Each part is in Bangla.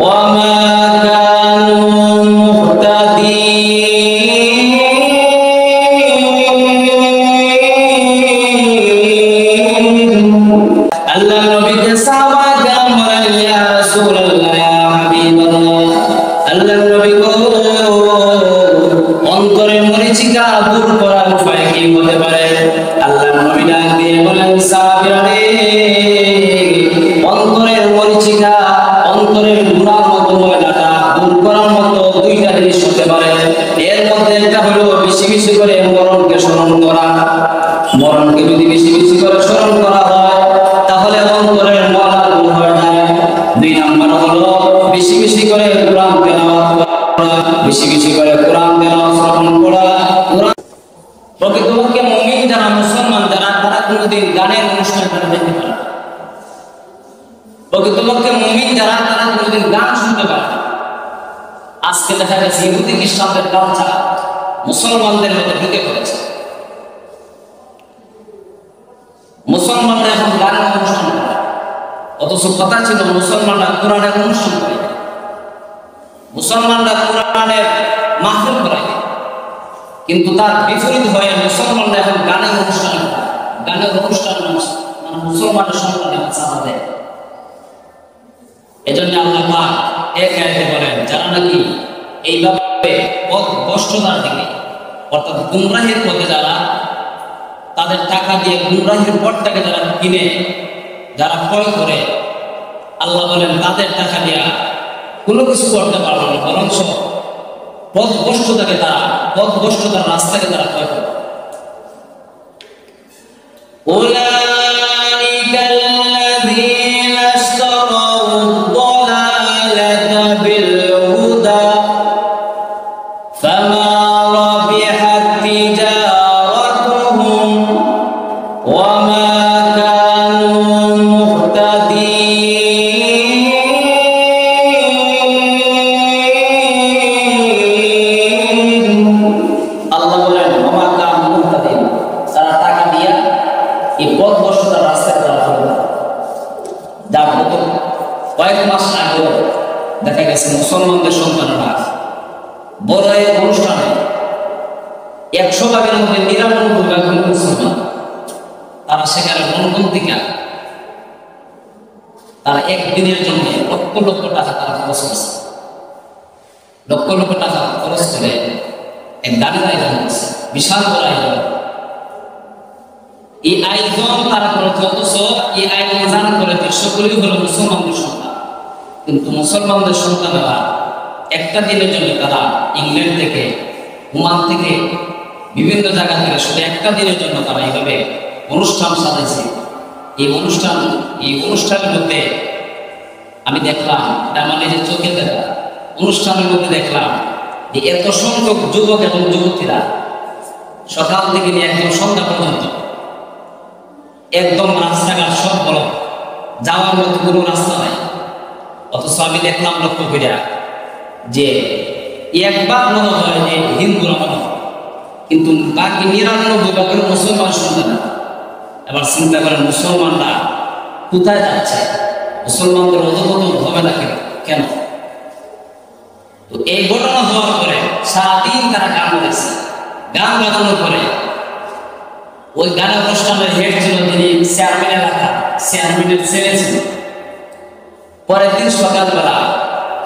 وما كانوا مهتدين আল্লাহ নবীকে সাহাবাকে বলেন ইয়া রাসূলুল্লাহ ইয়া হাবিবাল্লাহ আল্লাহ নবী গো অন্তরের মরিচিকা দূর করার উপায় কি হতে পারে আল্লাহ নবী ডাক দিয়ে বলেন সাহাবীরা রে অন্তরের মরিচিকা অন্তরের গুনাহ মতো ময়লাটা দূর করার মতো দুইটা জিনিস হতে পারে এর মধ্যে একটা হলো বেশি বেশি করে মরণকে স্মরণ করা মরণকে যদি বেশি বেশি করে স্মরণ করা হয় তাহলে অন্তরের ময়লা দূর হয়ে যায় দুই নাম্বার হলো বেশি বেশি করে কোরআন তেলাওয়াত করা বেশি বেশি করে কোরআন তেলাওয়াত শ্রবণ করা প্রকৃতপক্ষে মুমিন যারা মুসলমান যারা তারা কোনোদিন গানের অনুষ্ঠান দেখতে পারে না প্রকৃতপক্ষে মুমিন যারা তারা কোনোদিন গান শুনতে পারে না আজকে দেখা গেছে ইহুদি খ্রিস্টানদের কালচার মুসলমানদের মধ্যে ঢুকে পড়েছে মুসলমানরা এখন গানের অনুষ্ঠান করে অথচ কথা ছিল মুসলমানরা কোরআনের অনুষ্ঠান করে মুসলমানরা কোরআনের মাহফিল করে কিন্তু তার বিপরীত হয়ে মুসলমানরা এখন গানের অনুষ্ঠান করে গানের অনুষ্ঠান মানে মুসলমানের সন্তানের চাঁদা দেয় এজন্য আল্লাহ পাক এক আয়াতে বলেন যারা নাকি এইভাবে পথভ্রষ্টতার দিকে অর্থাৎ গুমরাহির পথে যারা তাদের টাকা দিয়ে গুমরাহির পথটাকে যারা কিনে যারা ক্রয় করে আল্লাহ বলেন তাদের টাকা দিয়া কোনো কিছু করতে পারবে না বরঞ্চ পথভ্রষ্টতার রাস্তাকে তারা ক্রয় করে উলাইকা আল্লাযীনা ইশতারাউ আদ-দালালাতা বিল হুদা ফামা রাবিহাত তিজারাতুহুম ওয়া মা কানু মুহতাদিন আল্লাহ বলেন ওয়া মা কানু মুহতাদিন তারা টাকা দিয়া এই পথভ্রষ্টতার রাস্তায় তারা চলে যা হতো কয়েক মাস আগে দেখা গেছে মুসলমানদের সন্তানরা বড় এক অনুষ্ঠানে 100 ভাগের মধ্যে 99 ভাগ মুসলমান তারা সেখানে মনগন্তিকা তারা একদিনের জন্য লক্ষ লক্ষ টাকা তারা খরচ করছে লক্ষ লক্ষ টাকা খরচ করে এক গানের আয়োজন করছে বিশাল বড় আয়োজন এই আয়োজন তারা করেছে অথচ এই আয়োজন করেছে সকলেই হলো মুসলমানদের সন্তান কিন্তু মুসলমানদের সন্তানেরা একটা দিনের জন্য তারা ইংল্যান্ড থেকে ওমান থেকে বিভিন্ন জায়গা থেকে শুধু একটা দিনের জন্য তারা এইভাবে অনুষ্ঠান সাজাইছে এই অনুষ্ঠানের মধ্যে আমি দেখলাম আমার নিজের চোখে দেখা অনুষ্ঠানের মধ্যে দেখলাম যে এত সংখ্যক যুবক এবং যুবতীরা সকাল থেকে নিয়ে একদম সন্ধ্যা পর্যন্ত একদম রাস্তাঘাট সব বড় যাওয়ার মতো কোনো রাস্তা নাই অথচ আমি দেখলাম লক্ষ্য করিয়া যে একবার মনে হয় যে হিন্দুরা মনে হয় কিন্তু বাকি 99 ভাগের মুসলমান সন্তান এবার চিন্তা করেন মুসলমানরা কোথায় যাচ্ছে মুসলমানদের অধঃপতন হবে না কেন তো এই ঘটনা হওয়ার পরে সারাদিন তারা গান করেছে গান বাজানোর পরে ওই গান অনুষ্ঠানের হেড ছিল তিনি চেয়ারম্যানের ছেলে ছিল পরের দিন সকালবেলা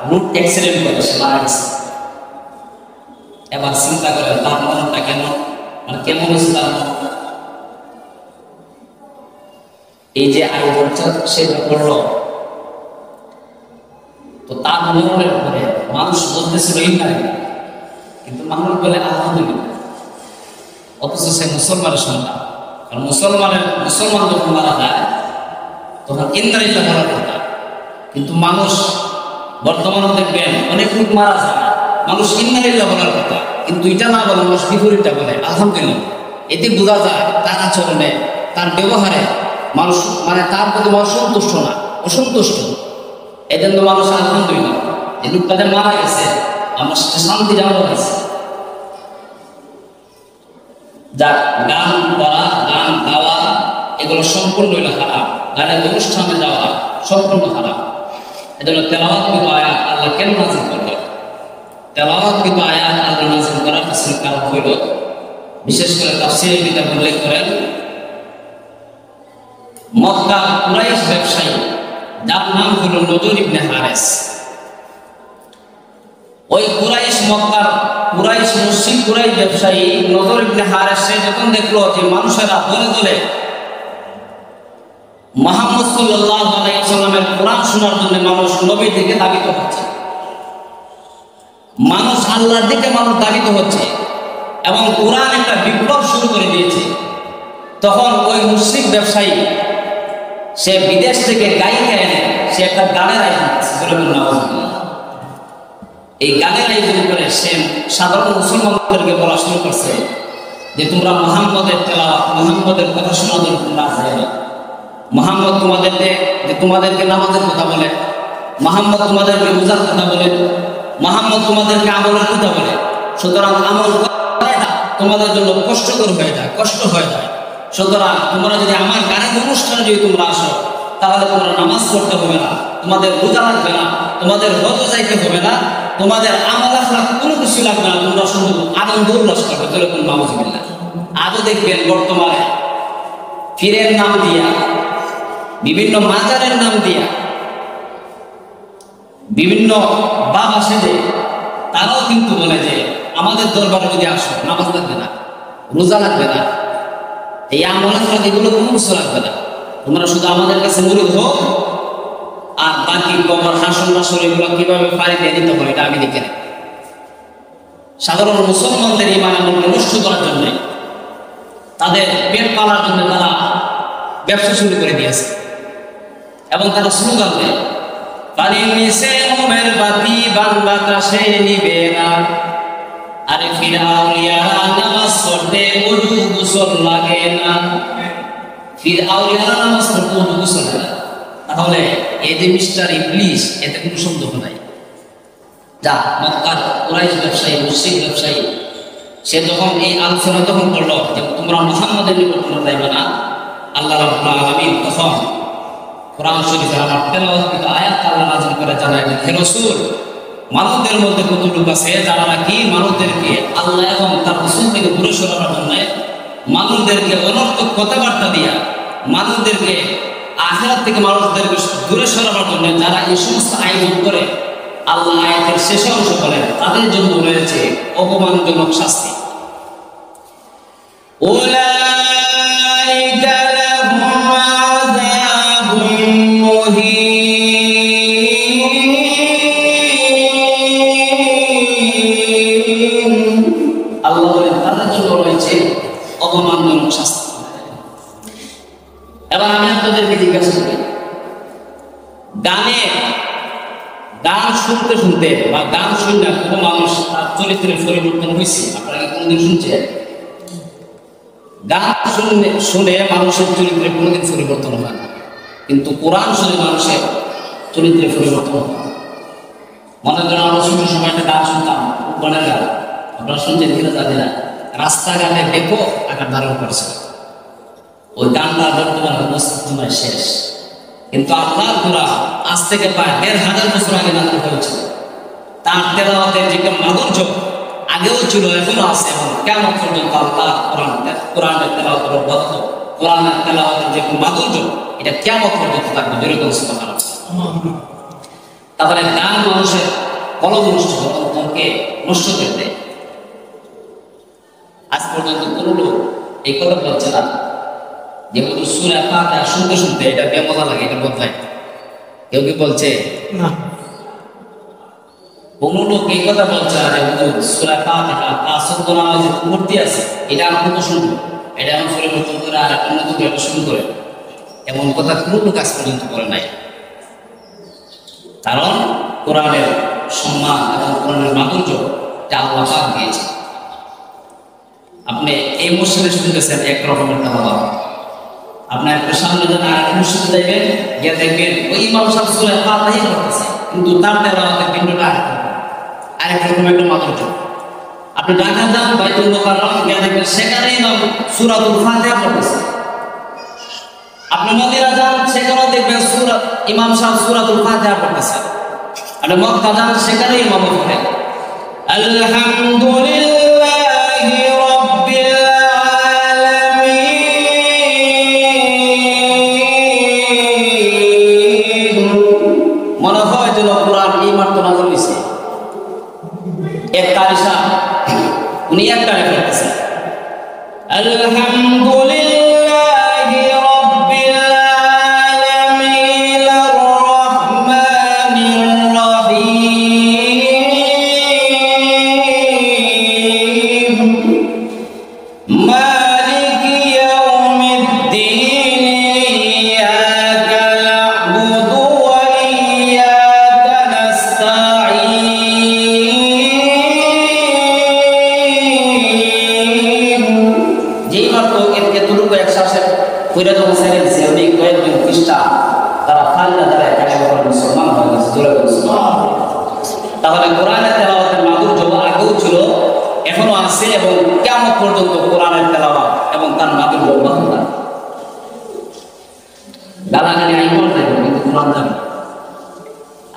রুট অ্যাক্সিডেন্ট করে সে মারা গেছে এবার চিন্তা করেন তার মনটা কেমন হয়েছে তার মন এই যে আয়োজনটা সেটা করলো তো তার মনের উপরে মানুষ বলতেছিল কিন্তু মানুষ বলে আলহামদুলিল্লাহ অথচ সে মুসলমানের সন্তান কারণ মুসলমান যখন মারা যায় তখন ইন্দ্রাইল্লাহ বলার কথা কিন্তু মানুষ বর্তমানে দেখবেন অনেক লোক মারা যায় মানুষ ইন্দ্রাইল্লাহ বলার কথা কিন্তু এটা না বলে মানুষ বিপরীতটা বলে আলহামদুলিল্লাহ এতে বোঝা যায় তার আচরণে তার ব্যবহারে মানুষ মানে তার প্রতি অসন্তুষ্ট এই জন্য মানুষ আলহামদুলিল্লাহ এই লোকটা যে মারা গেছে আমার সাথে শান্তি জানানো হয়েছে যা গান করা গান গাওয়া এগুলো সম্পূর্ণ হইল খারাপ গানের অনুষ্ঠানে যাওয়া সম্পূর্ণ খারাপ এই জন্য তেলাওয়াত আয়াত আল্লাহ কেন নাযিল করলেন? তেলাওয়াতকৃত আয়াত আল্লাহ নাযিল করার পিছনে কারণ হইল, বিশেষ করে তাফসীরে কিতাব উল্লেখ করেন, মক্কার কুরাইশ ব্যবসায়ী যার নাম হলো নজর ইবনে হারেস, ওই কুরাইশ মুশরিক কুরাইশ ব্যবসায়ী নজর ইবনে হারেস সে যখন দেখলো যে মানুষেরা দলে দলে মুহাম্মদ সাল্লাল্লাহু আলাইহি ওয়াসাল্লামের কোরআন শোনার জন্য মানুষ নবীর দিকে দাবিত হচ্ছে, মানুষ আল্লাহর দিকে মানুষ দাবিত হচ্ছে এবং কোরআন একটা বিপ্লব শুরু করে দিয়েছে, তখন ওই মুশরিক ব্যবসায়ী সে বিদেশ থেকে গায়িকা এনে সে একটা গানের আয়োজন করছে। এই গানের আয়োজন করে সে সাধারণ মুসলমানদেরকে বলা শুরু করছে যে তোমরা মুহাম্মদের তেলাওয়াত, মুহাম্মদের কথা শোনার জন্য তোমরা আসবে না। মুহাম্মদ তোমাদেরকে নামাজের কথা বলে, মুহাম্মদ তোমাদেরকে রোজার কথা বলে, মুহাম্মদ তোমাদেরকে আমলের কথা বলে। সুতরাং আমল করাটা তোমাদের জন্য কষ্টকর হয়ে যায়, কষ্ট হয়ে যায়। সুতরাং তোমরা যদি আমার গানের অনুষ্ঠানে যদি তোমরা আসো, তাহলে তোমরা নামাজ পড়তে হবে না, তোমাদের রোজা লাগবে না, তোমাদের হজ যাইতে হবে না, তোমাদের আমল আখলাক কোনো কিছু লাগবে না, তোমরা শুধু আনন্দ উল্লাস করবে। যেরকম নাউজুবিল্লাহ আজও দেখবেন বর্তমানে পীরের নাম দিয়া, বিভিন্ন মাজারের নাম দিয়া, বিভিন্ন বাবা সেজে তারাও কিন্তু বলে যে আমাদের দরবারে যদি আসো নামাজ লাগবে না, রোজা লাগবে না, এই আমল আখলাক এগুলো কোনো কিছু লাগবে না, তোমরা শুধু আমাদের কাছে মুরিদ হোক, আর বাকি কবর হাসন নাসর এগুলো কিভাবে পাড়ি দিয়ে দিতে হয় এটা আমি দেখে নেই। সাধারণ মুসলমানদের ঈমান আমলকে নষ্ট করার জন্য, তাদের পেট পালার জন্য তারা ব্যবসা শুরু করে দিয়েছে এবং তারা স্লোগান দেয়, পানির নিচে মোমের বাতি বাতাসে নিবে না, আরে ফিরআউলিয়ারা নামাজ পড়তে ওযু গোসল লাগে না, ফিরআউলিয়ারা নামাজ পড়তে ওযু গোসল লাগে না। তাহলে এই যে মিস্টার ইবলিস, এতে কোনো সন্দেহ নাই। যা মক্কার কুরাইশ ব্যবসায়ী, মুশরিক ব্যবসায়ী, সে যখন এই আলোচনা তখন করলো যে তোমরা মুহাম্মদের নিকট তোমরা যাইবে না, আল্লাহ রাব্বুল আলামিন তখন কোরআন শরীফের আমার তেলাওয়াতকৃত আয়াত আল্লাহ নাযিল করে জানালেন, হে রাসূল, মানুষদের মধ্যে কত লোক আছে যারা নাকি মানুষদেরকে আল্লাহ এবং তার রাসূল থেকে দূরে সরানোর জন্য, মানুষদেরকে অনর্থক কথাবার্তা দিয়া, মানুষদেরকে আখিরাত থেকে মানুষদেরকে দূরে সরানোর জন্য যারা এই সমস্ত আয়োজন করে, আল্লাহ আয়াতের শেষ অংশ বলেন তাদের জন্য রয়েছে অপমানজনক শাস্তি। উলাইকা লাহুম আযাবুন মুহিন। আল্লাহ বলেন তাদের জন্য রয়েছে অপমানজনক শাস্তি। এবার আমি আপনাদেরকে জিজ্ঞাসা করি, গান শুনতে শুনতে বা গান শুনলে কোনো মানুষ তার চরিত্রের পরিবর্তন হয়েছে? আপনারা কোনোদিন শুনছেন? গান শুনে মানুষের চরিত্রে কোনোদিন পরিবর্তন হয় না, কিন্তু কোরআন শুনে মানুষের চরিত্রে পরিবর্তন হয়। মনে করেন আমরা শুনে সময় একটা গান শুনতাম, গানের গান, আপনারা শুনছেন কিনা জানি না, রাস্তাঘাটে দেখো আকার ধারণ করেছে। ওই গানটা বর্তমানে মস্তিষ্ক শেষ, কিন্তু আল্লাহর কোরআন আজ থেকে প্রায় ১,৫০০ বছর আগে নাযিল হয়েছিল। তার তেলাওয়াতের যে মাধুর্য আগেও ছিল, এখনো আছে, এবং কিয়ামত পর্যন্ত আল্লাহ কোরআনের তেলাওয়াতের বদ্ধ, কোরআনের তেলাওয়াতের যে মাধুর্য এটা কিয়ামত পর্যন্ত থাকবে। যেরকম সুবহানাল্লাহ। তাহলে গান মানুষের কলম নষ্ট করে, অন্তরকে নষ্ট করে দেয়। আজ পর্যন্ত কোনো লোক এই কথা বলছে না যেহেতু সূরা ফাতিহা শুনতে শুনতে এটা বেমজা লাগে, এটা বদলায়। কেউ কি বলছে না? কোন লোক এই কথা বলছে না যে সূরা ফাতিহা আসল নামাজে পড়তে আছে, এটা আমি তো শুনবো, এটা আমি পরিবর্তন করে আর অন্য কিছু একটা শুরু করে, এমন কথা কোনো লোক আজ পর্যন্ত করে নাই। কারণ কোরআনের সম্মান এবং কোরআনের মাধুর্য যা আল্লাহ পাক দিয়েছে। আপনি এই মসজিদে শুনতেছেন এক রকমের তেলাওয়াত, আপনার সামনে যেন আরেক মসজিদে যাইবেন, গিয়ে দেখবেন ওই ইমাম সাহেব সূরা ফাতিহা পড়তেছে, কিন্তু তার তেলাওয়াতের বিন্দুটা আরেক রকম একটা মাধুর্য। আপনি ঢাকা যান বাইতুল মুকাররম, গিয়ে দেখবেন সেখানে ইমাম সূরাতুল ফাতিহা পড়তেছে। আপনি মদিনা যান, সেখানেও দেখবেন ইমাম সাহেব সূরাতুল ফাতিহা পড়তেছে। আর মক্কা যান সেখানে ইমামত করেন। আলহামদুলিল্লাহি রাব্বিল আলামিন। মনে হয় যেন কোরআন এই মাত্র নাযিল হয়েছে। এক তারিশা উনি একটা রেখেছেন আলহামদুলিল্লাহি রাব্বিল আলামিন আর রহমানির রহিম মালিকি ইয়াউমিদ্দিন ইয়্যাকা না'বুদু ওয়া ইয়্যাকা নাস্তাঈন। যেই মাত্র এতটুকু একসাথে কইরা যখন ছেড়ে দিছে উনি কয়েকজন খ্রিস্টান তারা ফাল্লা দ্বারায় কালেমা পড়ে মুসলমান হয়ে গেছে। জোরে বলুন সুবহানাল্লাহ। তাহলে কোরআনের তেলাওয়াতের মাধুর্য আগেও ছিল, এখনো আছে এবং কিয়ামত পর্যন্ত কোরআনের তেলাওয়াত এবং তার মাধুর্য অব্যাহত থাকবে। গালাগালি আইন দেবে কিন্তু কোরআন যাবে।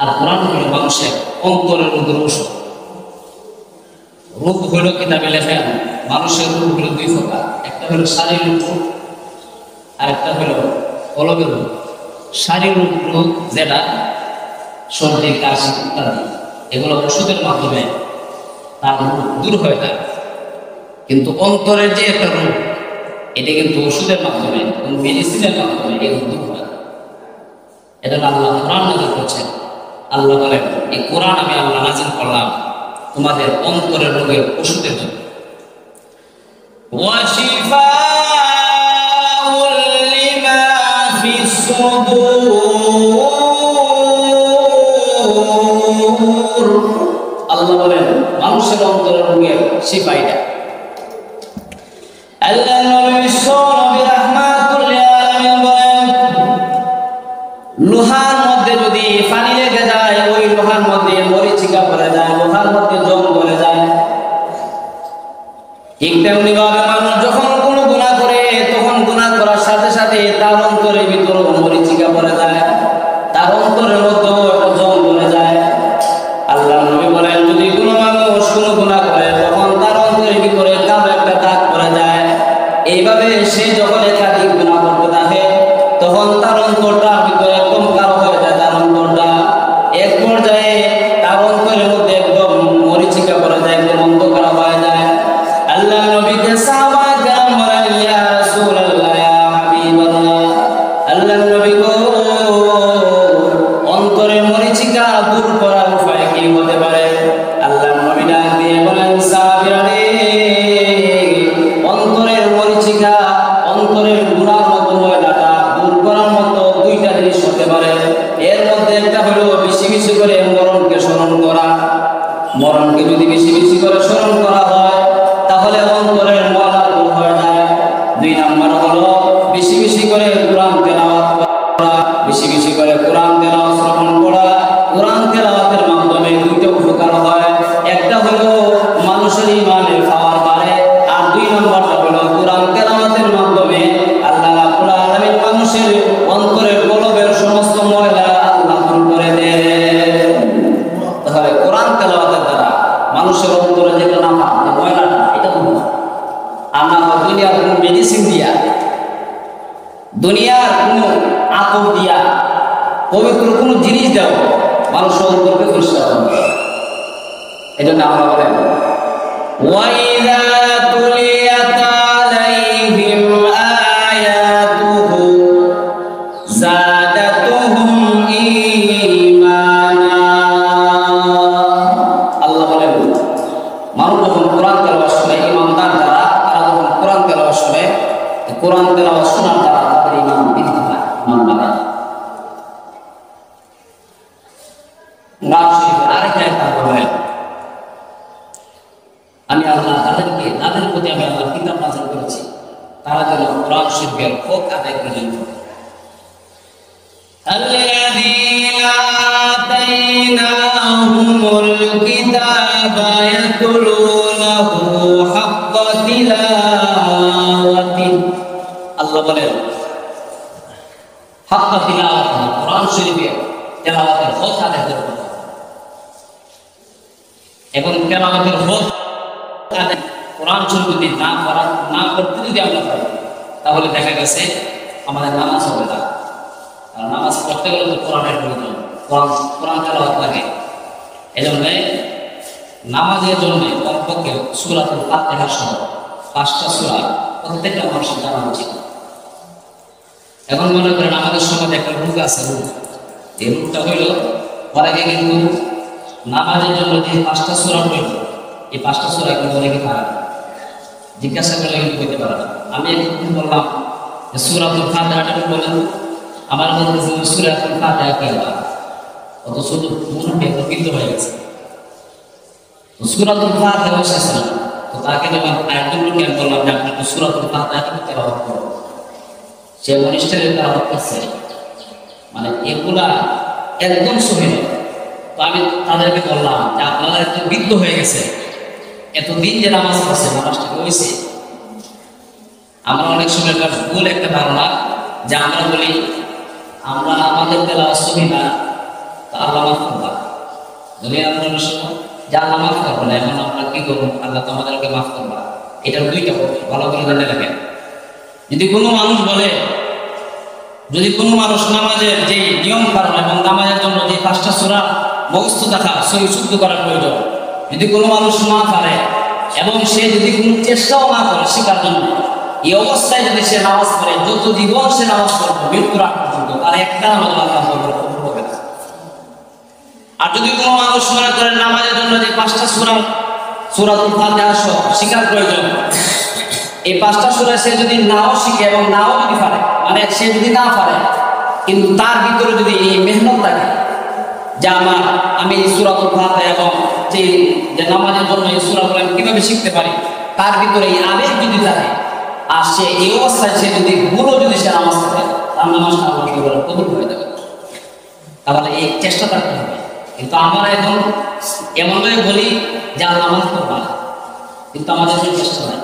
আর কোরআন হলো মানুষের অন্তরের মধ্যে ঔষধ। রূপ হলো কিতাবে লেখেন মানুষের রূপ হলো দুই প্রকার, একটা হলো শারীরিক রূপ আর একটা হলো কলবের রূপ। শারীরিক রূপ যেটা সর্দি কাশি ইত্যাদি এগুলো ওষুধের মাধ্যমে তার রূপ দূর হয়ে যায়, কিন্তু অন্তরের যে একটা রূপ এটা কিন্তু ওষুধের মাধ্যমে মেডিসিনের মাধ্যমে এই রূপ দূর হয়। এটা আল্লাহ কোরআন নাযিল করছেন। আল্লাহ বলেন এই কোরআন আমি আল্লাহ নাযিল করলাম তোমাদের অন্তরের রোগের ওষুধের জন্য। ওয়াশিফাউল লিমা ফিস সুদূর। আল্লাহ বলেন মানুষের অন্তরের রোগের শিফা এটা। আল্লাহ নবী রাহমাতুল লিল আলামিন বলেন লোহার মধ্যে যদি পানি লেগে যায় ওই লোহার মধ্যে মরিচিকা পড়ে যায়, লোহার মধ্যে জং ধরে যায়। ঠিক তেমনি ভাবে মানুষ যখন কোনো গুনাহ করে তখন গুনাহ করার সাথে সাথে তার অন্তরের ভিতরে মরিচিকা পড়ে যায়, তার অন্তরের মধ্যে একটা জং ধরে যায়। আল্লাহ নবী বলেন যদি কোনো মানুষ কোনো গুনাহ করে তখন তার অন্তরের ভিতরে কালো একটা দাগ পড়ে যায়। এইভাবে সে যখন একাধিক গুনাহ করতে থাকে তখন তার অন্তরটার ভিতরে একদম কালো হয়ে যায়। তার অন্তরটা এক পর্যায়ে তার অন্তরের মধ্যে একদম মরিচিকা পড়ে যায়, একদম অন্ধকার হয়ে যায়। আল্লাহ নবীকে সাহাবায়ে কেরাম বলেন ইয়া রাসূলুল্লাহ ইয়া হাবিবাল্লাহ, আল্লাহ নবী গো অন্তরের মরিচিকা দূর করার উপায় কি হতে পারে? আল্লাহ নবী ডাক দিয়ে বলেন সাহাবীরা রে অন্তরের মরিচিকা অন্তরের গুনার মতো ময়লাটা দূর করার মতো দুইটা জিনিস হতে পারে। এর মধ্যে একটা হলো বেশি বেশি করে মরণকে স্মরণ করা। মরণকে যদি বেশি বেশি করে স্মরণ করা হয় তাহলে অন্তরের ময়লা দূর হয়ে যায়। দুই নাম্বার হলো বেশি বেশি করে কোরআন তেলাওয়াত করা, বেশি বেশি করে কোরআন তেলাওয়াত শ্রবণ করা। কোরআন তেলাওয়াতের মাধ্যমে দুইটা উপকার হয়, একটা হলো মানুষের ঈমানের পাওয়ার বাড়ে, আর দুই নম্বরটা হলো কোরআন তেলাওয়াতের মাধ্যমে আল্লাহ রাব্বুল আলামিন মানুষের অন্তরের কলবের সমস্ত ময়লা আল্লাহ দূর করে দেন। তাহলে কোরআন তেলাওয়াতের দ্বারা মানুষের অন্তরে যেটা নাফা ময়লাটা এটা দূর হয়। আমরা দুনিয়ার কোনো মেডিসিন দিয়া, দুনিয়ার কোনো আতর দিয়া, পবিত্র কোনো জিনিস দাও মানুষের অন্তরকে পরিষ্কার হবে। এই জন্য আমরা বলেন ওয়াইদা তুলিয়াত আলাইহিম আয়াতুহু যাদাতুহুম ঈমানা। আল্লাহ বলেন মানুষ যখন কোরআন তেলাওয়াত শুনে ঈমানদার যারা তারা যখন কোরআন তেলাওয়াত শুনে কোরআন তেলাওয়াত শোনার দ্বারা তাদের ঈমান বৃদ্ধি পায়, ঈমান বাড়ে। আরেকটা একটা বলেন আমি আল্লাহ তাদের প্রতি আমি আল্লাহ কিতাব নাযিল করেছি তারা যেন কোরআন শরীফের হক আদায় করে নেন। আল্লাযীনা আতাইনাহুমুল কিতাবা ইয়াতলুনাহু হাক্কা তিলাওয়াতি। আল্লাহ বলেন হাক্কা তিলাওয়াতি কোরআন শরীফের তেলাওয়াতের হক আদায় করতে। এবং তেলাওয়াতের হক কোরআন শরীফ যদি না করতে যদি আমরা পারি, তাহলে দেখা গেছে আমাদের নামাজ হবে না। আর নামাজ পড়তে গেলে তো কোরআনের প্রয়োজন, কোরআন তেলাওয়াত লাগে। এজন্য নামাজের জন্য কমপক্ষে সূরাতুল ফাতিহা সহ 5টা সূরা প্রত্যেকটা মানুষের জানা উচিত। এখন মনে করেন আমাদের সমাজে একটা রোগ আছে, এই রোগটা হইল অনেকে কিন্তু নামাজের জন্য যে 5টা সূরা হইল, এই 5টা সূরা কিন্তু অনেকে পারে না, জিজ্ঞাসা করলে কিন্তু বলতে পারে না। আমি একদিন বললাম যে সূরাতুল ফাতিহাটা বলেন, আমার মধ্যে সূরাতুল ফাতিহা কি আবার অত শুধু মনটা প্রকৃত হয়ে গেছে, সূরাতুল ফাতিহা শেষ না। তো তাকে যখন আয়াতুল লোকে আমি বললাম যে আপনি সূরাতুল ফাতিহা তেলাওয়াত করুন, সে অনিষ্টের তেলাওয়াত করছে, মানে এগুলা একদম সহি নয়। তো আমি তাদেরকে বললাম যে আপনারা একটু বৃদ্ধ হয়ে গেছে, এতদিন যে নামাজ পড়ছে, নামাজটা হয়েছে। আমরা অনেক সময় ভুল একটা ধারণা যে আমরা বলি আমরা আমাদের তেলাওয়াত সহি না, তা আল্লাহ মাফ করবা, যদি আমরা যা আল্লাহ মাফ করবো না, এখন আমরা কি করবো, আল্লাহ তো আমাদেরকে মাফ করবা। এটার দুইটা ভালো করে জেনে রাখেন। যদি কোনো মানুষ বলে, যদি কোনো মানুষ নামাজের যে নিয়ম কারণ এবং নামাজের জন্য যে 5টা সূরা মুখস্থ থাকা সহি শুদ্ধ করার প্রয়োজন, যদি কোনো মানুষ না পারে এবং সে যদি কোনো চেষ্টাও না করে শেখার জন্য, এই অবস্থায় যদি সে নামাজ পড়ে, যত জীবন সে নামাজ পড়বে মৃত্যুর আগ পর্যন্ত, তার একটা নামাজ আল্লাহ কবুল হবে না। আর যদি কোনো মানুষ মনে করেন নামাজের জন্য যে 5টা সূরাতুল ফাতিহা সহ শিখার প্রয়োজন, এই 5টা সূরা সে যদি নাও শিখে এবং নাও যদি পারে, মানে সে যদি না পারে কিন্তু তার ভিতরে যদি এই মেহনত থাকে যে আমি এই সূরাতুল ফাতিহা এবং যে নামাজের জন্য এই সূরাগুলো আমি কিভাবে শিখতে পারি, তার ভিতরে এই আবেগ যদি থাকে, আর সে এই অবস্থায় সে যদি যদি সে নামাজ পড়ে, তার নামাজটা আল্লাহ কবুল হয়ে যাবে। তাহলে এই চেষ্টা থাকতে হবে। কিন্তু আমরা এখন এমনভাবে বলি যে আল্লাহ নামাজ পড়বা, কিন্তু আমাদের চেষ্টা নাই।